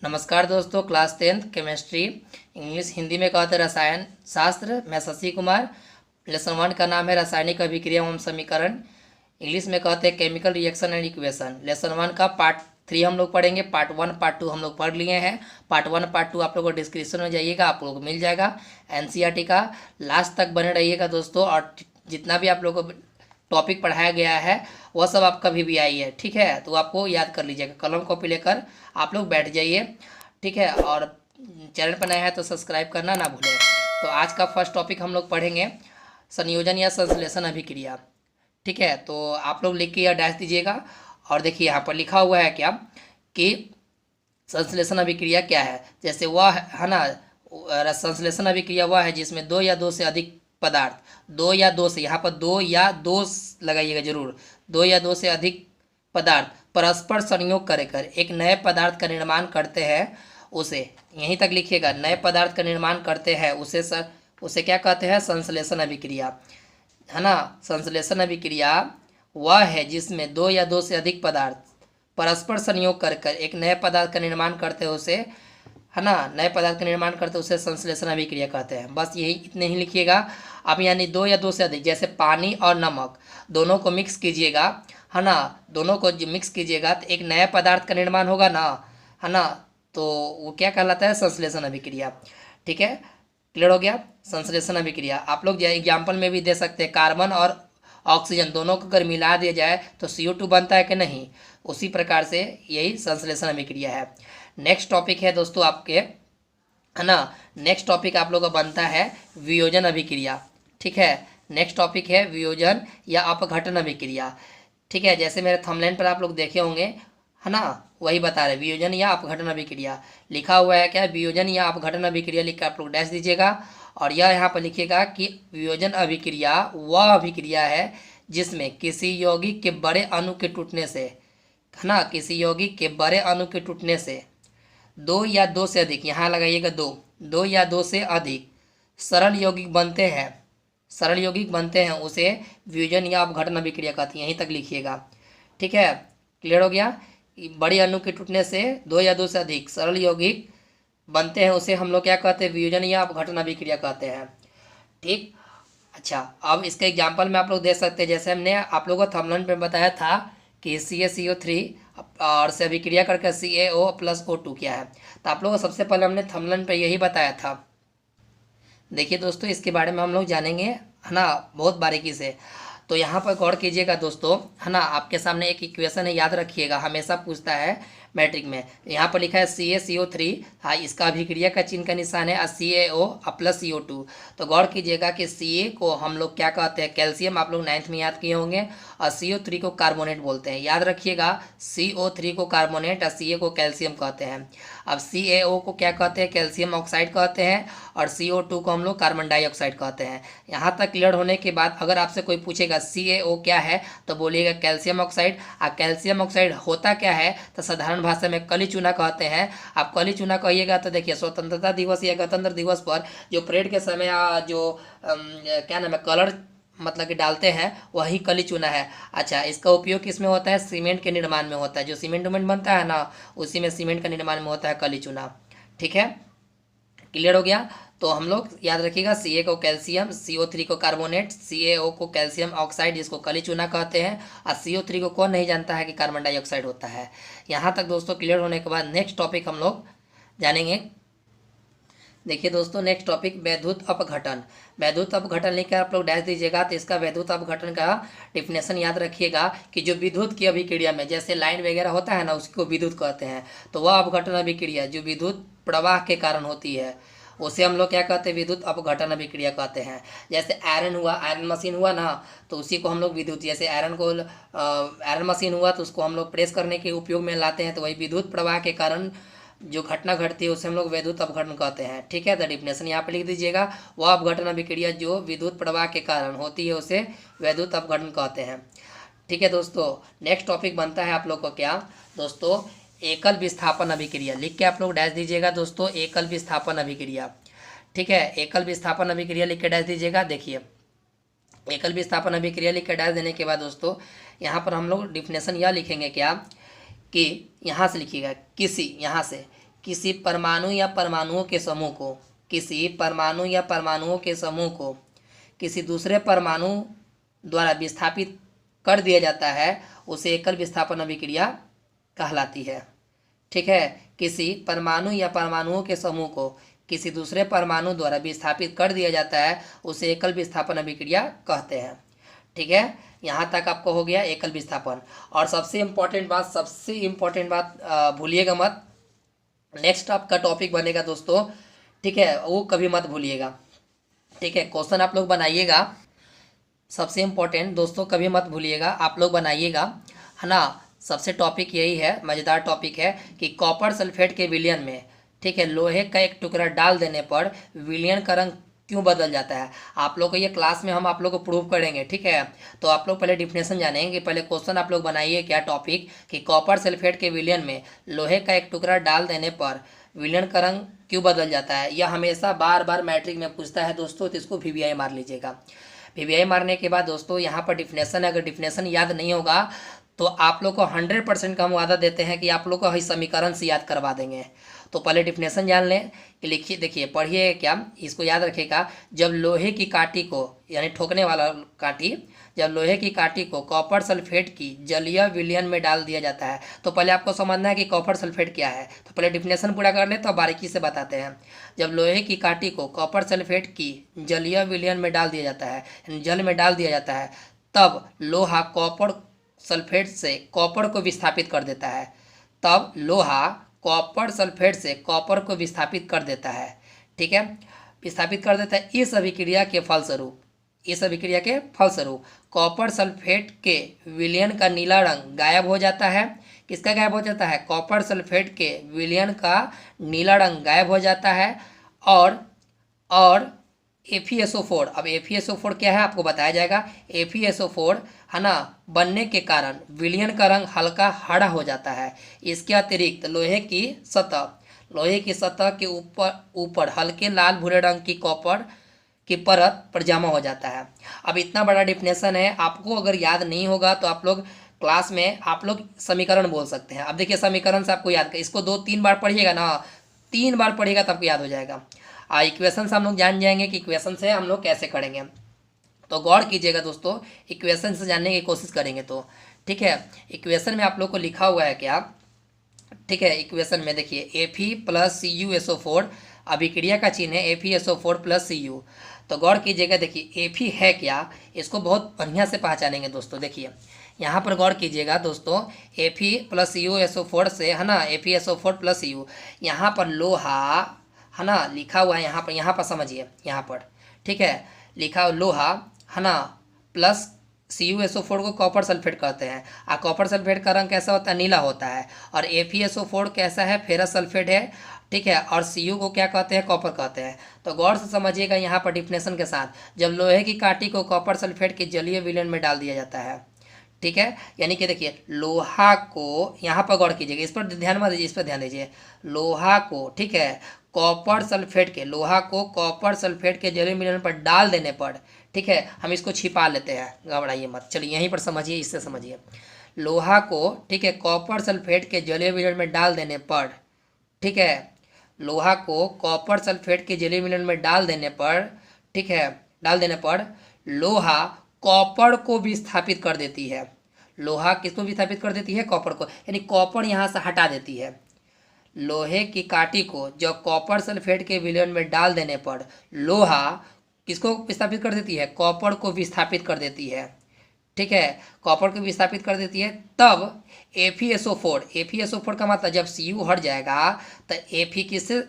नमस्कार दोस्तों, class 10th chemistry English Hindi में कहते हैं रसायन शास्त्र। मैं शशि कुमार। लेसन 1 का नाम है रासायनिक अभिक्रिया एवं समीकरण। इंग्लिश में कहते हैं chemical reaction and equation. Lesson 1 का पार्ट 3 हम लोग पढ़ेंगे। पार्ट 1 पार्ट 2 हम लोग पढ़ लिए हैं। पार्ट 1 पार्ट 2 आप लोगों को डिस्क्रिप्शन में जाइएगा, आप लोगों को मिल जाएगा। एनसीईआरटी का लास्ट तक बने रहिएगा दोस्तों, और जितना भी आप लोगों को टॉपिक पढ़ाया गया है वह सब आपका VVI है, ठीक है। तो आपको याद कर लीजिएगा, कलम कॉपी लेकर आप लोग बैठ जाइए, ठीक है। और चैनल पर नया है तो सब्सक्राइब करना ना भूलें। तो आज का फर्स्ट टॉपिक हम लोग पढ़ेंगे संयोजन या संश्लेषण अभिक्रिया, ठीक है। तो आप लोग लिख के या डैश दीजिएगा। और देखिए यहाँ पर लिखा हुआ है क्या कि संश्लेषण अभिक्रिया क्या है। जैसे वह है ना, संश्लेषण अभिक्रिया वह है जिसमें दो या दो से अधिक पदार्थ, दो या दो से, यहाँ पर दो या दो लगाइएगा जरूर, दो या दो से अधिक पदार्थ परस्पर संयोग कर एक नए पदार्थ का निर्माण करते हैं, उसे यहीं तक लिखिएगा, नए पदार्थ का निर्माण करते हैं उसे क्या कहते हैं, संश्लेषण अभिक्रिया, है ना। संश्लेषण अभिक्रिया वह है जिसमें दो या दो से अधिक पदार्थ परस्पर संयोग कर एक नए पदार्थ का निर्माण करते हैं उसे, है ना, नए पदार्थ का निर्माण करते उसे संश्लेषण अभिक्रिया कहते हैं। बस यही इतने ही लिखिएगा। अब यानी दो या दो से अधिक, जैसे पानी और नमक दोनों को मिक्स कीजिएगा, है ना, दोनों को मिक्स कीजिएगा तो एक नया पदार्थ का निर्माण होगा ना, है ना। तो वो क्या कहलाता है, संश्लेषण अभिक्रिया, ठीक है। क्लियर हो गया। संश्लेषण अभिक्रिया आप लोग एग्जाम्पल में भी दे सकते हैं, कार्बन और ऑक्सीजन दोनों को अगर मिला दिया जाए तो CO2 बनता है कि नहीं, उसी प्रकार से यही संश्लेषण अभिक्रिया है। नेक्स्ट टॉपिक है दोस्तों आपके, है ना, नेक्स्ट टॉपिक आप लोगों का बनता है वियोजन अभिक्रिया, ठीक है। नेक्स्ट टॉपिक है वियोजन या अपघटन अभिक्रिया, ठीक है। जैसे मेरे थंबनेल पर आप लोग देखे होंगे, है ना, वही बता रहे वियोजन या अपघटन अभिक्रिया। लिखा हुआ है क्या, वियोजन या अपघटन अभिक्रिया लिख कर आप लोग डैश दीजिएगा। और यह यहाँ पर लिखिएगा कि वियोजन अभिक्रिया वह अभिक्रिया है जिसमें किसी यौगिक के बड़े अणु के टूटने से, है ना, किसी यौगिक के बड़े अणु के टूटने से दो या दो से अधिक, यहाँ लगाइएगा दो या दो से अधिक सरल यौगिक बनते हैं, सरल यौगिक बनते हैं उसे वियोजन या अपघटन अभिक्रिया कहती है। यहीं तक लिखिएगा, ठीक है। क्लियर हो गया। बड़े अणु के टूटने से दो या दो से अधिक सरल यौगिक बनते हैं उसे हम लोग क्या कहते हैं, वियोजन या अपघटन अभिक्रिया कहते हैं, ठीक। अच्छा, अब इसके एग्जाम्पल में आप लोग देख सकते हैं, जैसे हमने आप लोगों को थंबनेल पे बताया था कि CaCO3 और से अभिक्रिया करके CaO+O2 क्या है। तो आप लोगों को सबसे पहले हमने थंबनेल पे यही बताया था। देखिए दोस्तों, इसके बारे में हम लोग जानेंगे, है ना, बहुत बारीकी से। तो यहाँ पर गौर कीजिएगा दोस्तों, है ना, आपके सामने एक इक्वेशन है, याद रखिएगा, हमेशा पूछता है मैट्रिक में। यहाँ पर लिखा है CaCO3, हाँ, इसका अभिक्रिया का चिन्ह का निशान है CaO+CO2। तो गौर कीजिएगा कि Ca को हम लोग क्या कहते हैं, कैल्शियम, आप लोग 9th में याद किए होंगे, और CO3 को कार्बोनेट बोलते हैं। याद रखिएगा, CO3 को कार्बोनेट और Ca को कैल्शियम कहते हैं। अब CaO को क्या कहते हैं, कैल्शियम ऑक्साइड कहते हैं, और CO2 को हम लोग कार्बन डाइऑक्साइड कहते हैं। यहाँ तक क्लियर होने के बाद अगर आपसे कोई पूछेगा CaO क्या है तो बोलिएगा कैल्शियम ऑक्साइड। और कैल्शियम ऑक्साइड होता क्या है तो साधारण भाषा में कली चूना कहते हैं। आप कली चूना कहिएगा तो देखिए, स्वतंत्रता दिवस या गणतंत्र दिवस पर जो परेड के समय जो क्या नाम है, कलर मतलब कि डालते हैं, वही कली चूना है। अच्छा, इसका उपयोग किस में होता है, सीमेंट के निर्माण में होता है। जो सीमेंट उमेंट बनता है ना, उसी में सीमेंट का निर्माण में होता है कली चूना, ठीक है। क्लियर हो गया। तो हम लोग याद रखिएगा, Ca को कैल्शियम, CO3 को कार्बोनेट, CaO को कैल्शियम ऑक्साइड जिसको कली चूना कहते हैं, और CO3 को कौन नहीं जानता है कि कार्बन डाइऑक्साइड होता है। यहाँ तक दोस्तों क्लियर होने के बाद नेक्स्ट टॉपिक हम लोग जानेंगे। देखिए दोस्तों, नेक्स्ट टॉपिक वैद्युत अपघटन। वैद्युत अपघटन लेकर आप लोग डैश दीजिएगा। तो इसका वैद्युत अपघटन का डिफिनेशन याद रखिएगा कि जो विद्युत की अभिक्रिया में, जैसे लाइन वगैरह होता है ना, उसको विद्युत कहते हैं। तो वह अपघटन अभिक्रिया जो विद्युत प्रवाह के कारण होती है उसे हम लोग क्या कहते हैं, विद्युत अपघटन अभिक्रिया कहते हैं। जैसे आयरन हुआ, आयरन मशीन हुआ ना, तो उसी को हम लोग विद्युत, जैसे आयरन मशीन हुआ तो उसको हम लोग प्रेस करने के उपयोग में लाते हैं, तो वही विद्युत प्रवाह के कारण जो घटना घटती है उसे हम लोग वैद्युत अपघटन कहते हैं, ठीक है। द डिफिनेशन यहाँ पे लिख दीजिएगा, वह अपघटन अभिक्रिया जो विद्युत प्रवाह के कारण होती है उसे वैद्युत अपघटन कहते हैं, ठीक है दोस्तों। नेक्स्ट टॉपिक बनता है आप लोग को क्या दोस्तों, एकल विस्थापन अभिक्रिया। लिख के आप लोग डैश दीजिएगा दोस्तों, एकल विस्थापन अभिक्रिया, ठीक है। एकल विस्थापन अभिक्रिया लिख के डैश दीजिएगा। देखिए, एकल विस्थापन अभिक्रिया लिख के डैश देने के बाद दोस्तों यहाँ पर हम लोग डिफिनेशन यह लिखेंगे क्या कि यहाँ से लिखिएगा, किसी, यहाँ से किसी परमाणु या परमाणुओं के समूह को, किसी परमाणु या परमाणुओं के समूह को किसी दूसरे परमाणु द्वारा विस्थापित कर दिया जाता है, उसे एकल विस्थापन अभिक्रिया कहलाती है। ठीक है, किसी परमाणु या परमाणुओं के समूह को किसी दूसरे परमाणु द्वारा विस्थापित कर दिया जाता है, उसे एकल विस्थापन अभिक्रिया कहते हैं। ठीक है, यहाँ तक आपको हो गया एकल विस्थापन। और सबसे इम्पोर्टेंट बात भूलिएगा मत, नेक्स्ट आपका टॉपिक बनेगा दोस्तों। ठीक है, वो कभी मत भूलिएगा। ठीक है, क्वेश्चन आप लोग बनाइएगा, सबसे इम्पोर्टेंट दोस्तों कभी मत भूलिएगा, आप लोग बनाइएगा, है ना। सबसे टॉपिक यही है, मज़ेदार टॉपिक है कि कॉपर सल्फेट के विलयन में, ठीक है, लोहे का एक टुकड़ा डाल देने पर विलयन का रंग क्यों बदल जाता है। आप लोग को ये क्लास में हम आप लोग को प्रूव करेंगे। ठीक है, तो आप लोग पहले डिफिनेशन जानेंगे, पहले क्वेश्चन आप लोग बनाइए क्या टॉपिक कि कॉपर सल्फेट के विलयन में लोहे का एक टुकड़ा डाल देने पर विलयन का रंग क्यों बदल जाता है। यह हमेशा बार बार मैट्रिक में पूछता है दोस्तों, तो इसको VVI मार लीजिएगा। VVI मारने के बाद दोस्तों यहाँ पर डिफिनेशन, अगर डिफिनेशन याद नहीं होगा तो आप लोग को 100% का हम वादा देते हैं कि आप लोग को इस समीकरण से याद करवा देंगे। तो पहले डिफिनेशन जान लें कि लिखिए, देखिए पढ़िए क्या, इसको याद रखिएगा। जब लोहे की काटी को, यानी ठोकने वाला काटी, जब लोहे की काटी को कॉपर सल्फेट की जलीय विलयन में डाल दिया जाता है, तो पहले आपको समझना है कि कॉपर सल्फेट क्या है। तो पहले डिफिनेशन पूरा कर ले तो बारीकी से बताते हैं। जब लोहे की काटी को कॉपर सल्फेट की जलीय विलयन में डाल दिया जाता है, यानी जल में डाल दिया जाता है, तब लोहा कॉपर सल्फेट से कॉपर को विस्थापित कर देता है। तब लोहा कॉपर सल्फेट से कॉपर को विस्थापित कर देता है। ठीक है, विस्थापित कर देता है। इस अभिक्रिया के फलस्वरूप कॉपर सल्फेट के विलयन का नीला रंग गायब हो जाता है। किसका गायब हो जाता है? कॉपर सल्फेट के विलयन का नीला रंग गायब हो जाता है। और FeSO4, अब FeSO4 क्या है आपको बताया जाएगा। FeSO4 है ना, बनने के कारण विलयन का रंग हल्का हरा हो जाता है। इसके अतिरिक्त लोहे की सतह के ऊपर हल्के लाल भूरे रंग की कॉपर की परत पर जमा हो जाता है। अब इतना बड़ा डिफिनेशन है, आपको अगर याद नहीं होगा तो आप लोग क्लास में आप लोग समीकरण बोल सकते हैं। अब देखिए समीकरण से आपको याद, इसको 2-3 बार पढ़िएगा ना, 3 बार पढ़िएगा तब आपको याद हो जाएगा। इक्वेशन से हम लोग जान जाएंगे कि इक्वेशन से हम लोग कैसे करेंगे। तो गौर कीजिएगा दोस्तों, इक्वेशन से जानने की कोशिश करेंगे तो ठीक है। इक्वेशन में आप लोग को लिखा हुआ है क्या, ठीक है। इक्वेशन में देखिए Fe + CuSO4, अभिक्रिया का चिन्ह है FeSO4 + Cu। तो गौर कीजिएगा, देखिए Fe है क्या, इसको बहुत बढ़िया से पहचानेंगे दोस्तों। देखिए यहाँ पर गौर कीजिएगा दोस्तों, Fe + CuSO4 से, है ना, FeSO4 + Cu, यहाँ पर लोहा, है ना, लिखा हुआ है यहाँ पर समझिए, यहाँ पर ठीक है, लिखा हुआ लोहा, है ना, प्लस CuSO4 को कॉपर सल्फेट कहते हैं। और कॉपर सल्फेट का रंग कैसा होता है? नीला होता है। और FeSO4 कैसा है? फेरस सल्फेट है। ठीक है, और Cu को क्या कहते हैं? कॉपर कहते हैं। तो गौर से समझिएगा यहाँ पर डिफिनेशन के साथ, जब लोहे की काटी को कॉपर सल्फेट के जलीय विलयन में डाल दिया जाता है, ठीक है, यानी कि देखिए लोहा को, यहाँ पर गौर कीजिएगा, इस पर ध्यान मत दीजिए, इस पर ध्यान दीजिए। लोहा को, ठीक है, कॉपर सल्फेट के जलीय विलयन पर डाल देने पर, ठीक है, हम इसको छिपा लेते हैं, घबराइए मत, चलिए यहीं पर समझिए, इससे समझिए। लोहा को, ठीक है, कॉपर सल्फेट के जलीय विलयन में डाल देने पर, ठीक है, लोहा को कॉपर सल्फेट के जलीय विलयन में डाल देने पर, ठीक है, डाल देने पर लोहा कॉपर को विस्थापित कर देती है। लोहा किसको विस्थापित कर देती है? कॉपर को, यानी कॉपर यहाँ से हटा देती है। लोहे की काटी को जब कॉपर सल्फेट के विलयन में डाल देने पर लोहा किसको विस्थापित कर देती है? कॉपर को विस्थापित कर देती है। ठीक है, कॉपर को विस्थापित कर देती है। तब FeSO4 का मतलब जब Cu हट जाएगा तो Fe किससे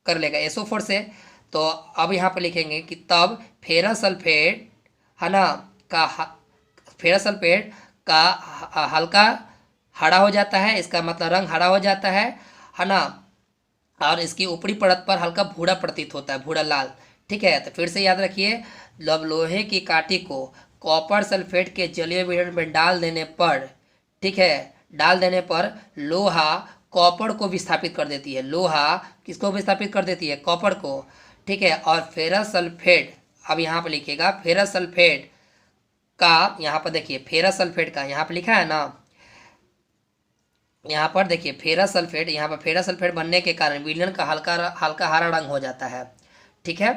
कर लेगा? SO4 से। तो अब यहाँ पर लिखेंगे कि तब फेरस सल्फेट, है ना, फेरस सल्फेट का हल्का हरा हो जाता है, इसका मतलब रंग हरा हो जाता है ना, और इसकी ऊपरी परत पर हल्का भूरा प्रतीत होता है, भूरा लाल। ठीक है, तो फिर से याद रखिए, जब लोहे की काटी को कॉपर सल्फेट के जलीय विलयन में डाल देने पर, ठीक है, डाल देने पर लोहा कॉपर को विस्थापित कर देती है। लोहा किसको विस्थापित कर देती है? कॉपर को। ठीक है, और फेरस सल्फेट, अब यहाँ पर लिखिएगा फेरस सल्फेट का, यहाँ पर देखिए फेरस सल्फेट का यहाँ पर लिखा है ना, यहाँ पर देखिए फेरस सल्फेट, यहाँ पर फेरस सल्फेट बनने के कारण विलयन का हल्का हल्का हरा रंग हो जाता है। ठीक है।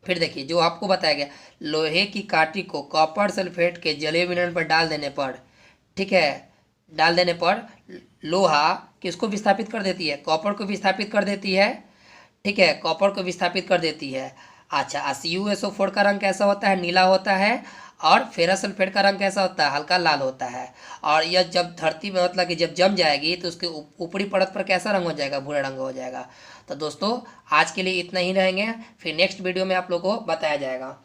फिर देखिए जो आपको बताया गया, लोहे की काठी को कॉपर सल्फेट के जलीय विलयन पर डाल देने पर, ठीक है, डाल देने पर लोहा किसको विस्थापित कर देती है, कॉपर को विस्थापित कर देती है। ठीक है, कॉपर को विस्थापित कर देती है। अच्छा, CuSO4 का रंग कैसा होता है, नीला होता है। और फेरस सल्फेट का रंग कैसा होता है, हल्का लाल होता है। और यह जब धरती में मतलब कि जब जम जाएगी तो उसके ऊपरी परत पर कैसा रंग हो जाएगा, भूरा रंग हो जाएगा। तो दोस्तों आज के लिए इतना ही रहेंगे, फिर नेक्स्ट वीडियो में आप लोगों को बताया जाएगा।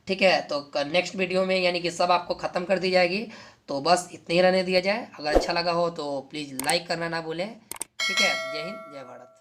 ठीक है, तो नेक्स्ट वीडियो में यानी कि सब आपको ख़त्म कर दी जाएगी। तो बस इतने ही रहने दिया जाए। अगर अच्छा लगा हो तो प्लीज़ लाइक करना ना भूलें। ठीक है, जय हिंद जय भारत।